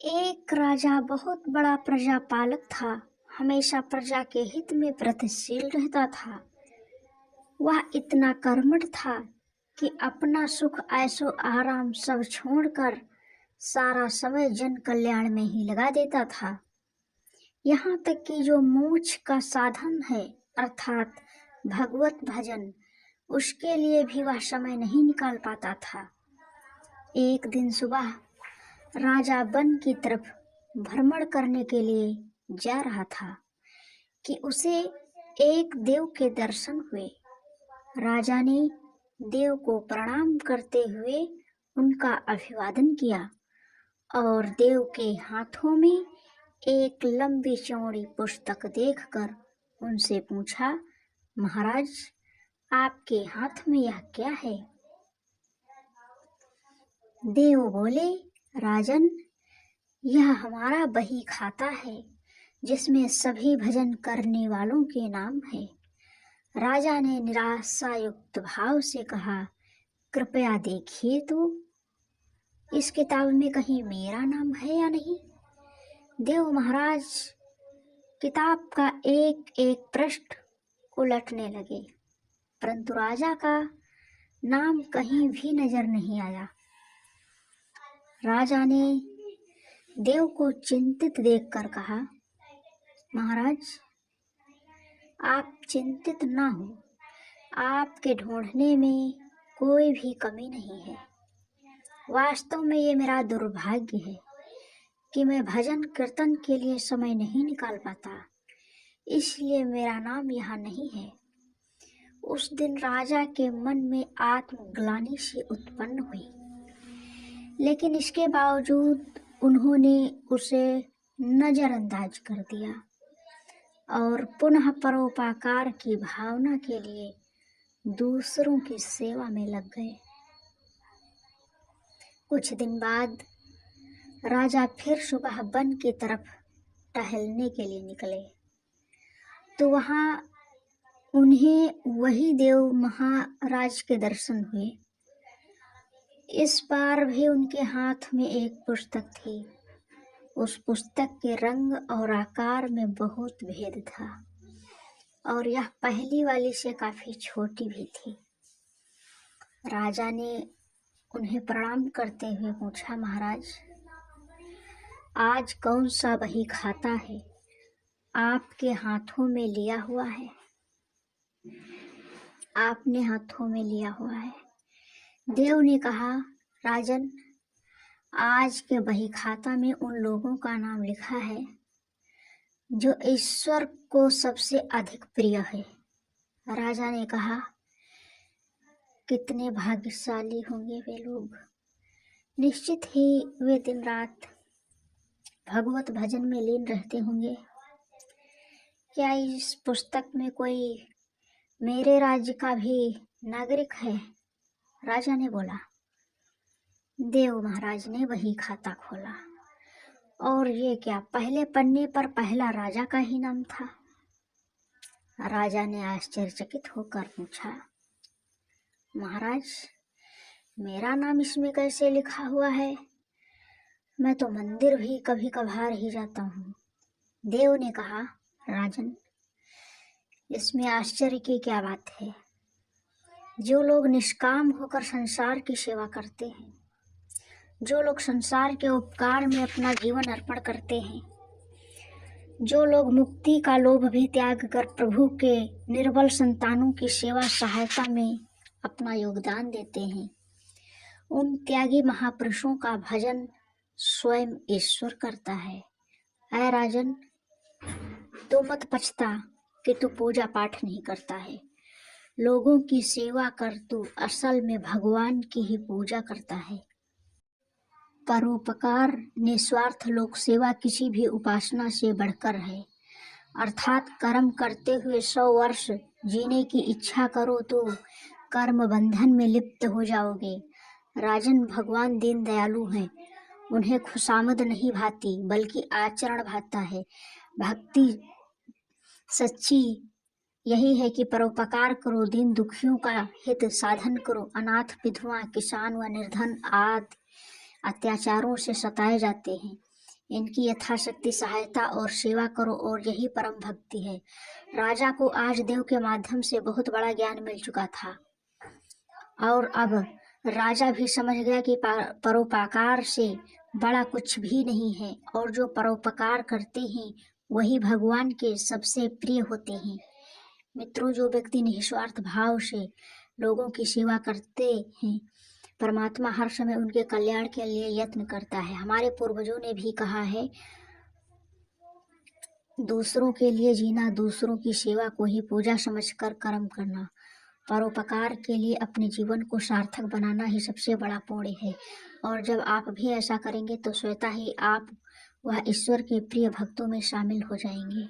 एक राजा बहुत बड़ा प्रजापालक था। हमेशा प्रजा के हित में प्रगतिशील रहता था। वह इतना कर्मठ था कि अपना सुख ऐशो आराम सब छोड़कर सारा समय जन कल्याण में ही लगा देता था। यहाँ तक कि जो मोक्ष का साधन है अर्थात भगवत भजन, उसके लिए भी वह समय नहीं निकाल पाता था। एक दिन सुबह राजा वन की तरफ भ्रमण करने के लिए जा रहा था कि उसे एक देव के दर्शन हुए। राजा ने देव को प्रणाम करते हुए उनका अभिवादन किया और देव के हाथों में एक लंबी चौड़ी पुस्तक देखकर उनसे पूछा, महाराज, आपके हाथ में यह क्या है? देव बोले, राजन, यह हमारा बही खाता है जिसमें सभी भजन करने वालों के नाम है। राजा ने निराशायुक्त भाव से कहा, कृपया देखिए तो इस किताब में कहीं मेरा नाम है या नहीं। देव महाराज किताब का एक एक पृष्ठ उलटने लगे, परंतु राजा का नाम कहीं भी नजर नहीं आया। राजा ने देव को चिंतित देखकर कहा, महाराज, आप चिंतित ना हो, आपके ढूंढने में कोई भी कमी नहीं है। वास्तव में ये मेरा दुर्भाग्य है कि मैं भजन कीर्तन के लिए समय नहीं निकाल पाता, इसलिए मेरा नाम यहाँ नहीं है। उस दिन राजा के मन में आत्मग्लानि सी उत्पन्न हुई, लेकिन इसके बावजूद उन्होंने उसे नजरअंदाज कर दिया और पुनः परोपकार की भावना के लिए दूसरों की सेवा में लग गए। कुछ दिन बाद राजा फिर सुबह वन की तरफ टहलने के लिए निकले तो वहां उन्हें वही देव महाराज के दर्शन हुए। इस बार भी उनके हाथ में एक पुस्तक थी। उस पुस्तक के रंग और आकार में बहुत भेद था और यह पहली वाली से काफी छोटी भी थी। राजा ने उन्हें प्रणाम करते हुए पूछा, महाराज, आज कौन सा बही खाता है आपके हाथों में लिया हुआ है? आपने हाथों में लिया हुआ है। देव ने कहा, राजन, आज के बही खाता में उन लोगों का नाम लिखा है जो ईश्वर को सबसे अधिक प्रिय है। राजा ने कहा, कितने भाग्यशाली होंगे वे लोग। निश्चित ही वे दिन रात भगवत भजन में लीन रहते होंगे। क्या इस पुस्तक में कोई मेरे राज्य का भी नागरिक है? राजा ने बोला। देव महाराज ने वही खाता खोला और ये क्या, पहले पन्ने पर पहला राजा का ही नाम था। राजा ने आश्चर्यचकित होकर पूछा, महाराज, मेरा नाम इसमें कैसे लिखा हुआ है? मैं तो मंदिर भी कभी कभार ही जाता हूँ। देव ने कहा, राजन, इसमें आश्चर्य की क्या बात है। जो लोग निष्काम होकर संसार की सेवा करते हैं, जो लोग संसार के उपकार में अपना जीवन अर्पण करते हैं, जो लोग मुक्ति का लोभ भी त्याग कर प्रभु के निर्बल संतानों की सेवा सहायता में अपना योगदान देते हैं, उन त्यागी महापुरुषों का भजन स्वयं ईश्वर करता है। ऐ राजन, तू मत पछता कि तू पूजा पाठ नहीं करता है। लोगों की सेवा कर, तू असल में भगवान की ही पूजा करता है। परोपकार, निस्वार्थ लोक सेवा किसी भी उपासना से बढ़कर है। अर्थात कर्म करते हुए 100 वर्ष जीने की इच्छा करो तो कर्म बंधन में लिप्त हो जाओगे। राजन, भगवान दीन दयालु हैं, उन्हें खुशामद नहीं भाती बल्कि आचरण भाता है। भक्ति सच्ची यही है कि परोपकार करो, दीन दुखियों का हित साधन करो। अनाथ, विधवा, किसान व निर्धन आदि अत्याचारों से सताए जाते हैं, इनकी यथाशक्ति सहायता और सेवा करो और यही परम भक्ति है। राजा को आज देव के माध्यम से बहुत बड़ा ज्ञान मिल चुका था और अब राजा भी समझ गया कि परोपकार से बड़ा कुछ भी नहीं है और जो परोपकार करते हैं वही भगवान के सबसे प्रिय होते हैं। मित्रों, जो व्यक्ति निस्वार्थ भाव से लोगों की सेवा करते हैं, परमात्मा हर समय उनके कल्याण के लिए यत्न करता है। हमारे पूर्वजों ने भी कहा है, दूसरों के लिए जीना, दूसरों की सेवा को ही पूजा समझकर कर्म करना, परोपकार के लिए अपने जीवन को सार्थक बनाना ही सबसे बड़ा पुण्य है। और जब आप भी ऐसा करेंगे तो स्वतः ही आप वह ईश्वर के प्रिय भक्तों में शामिल हो जाएंगे।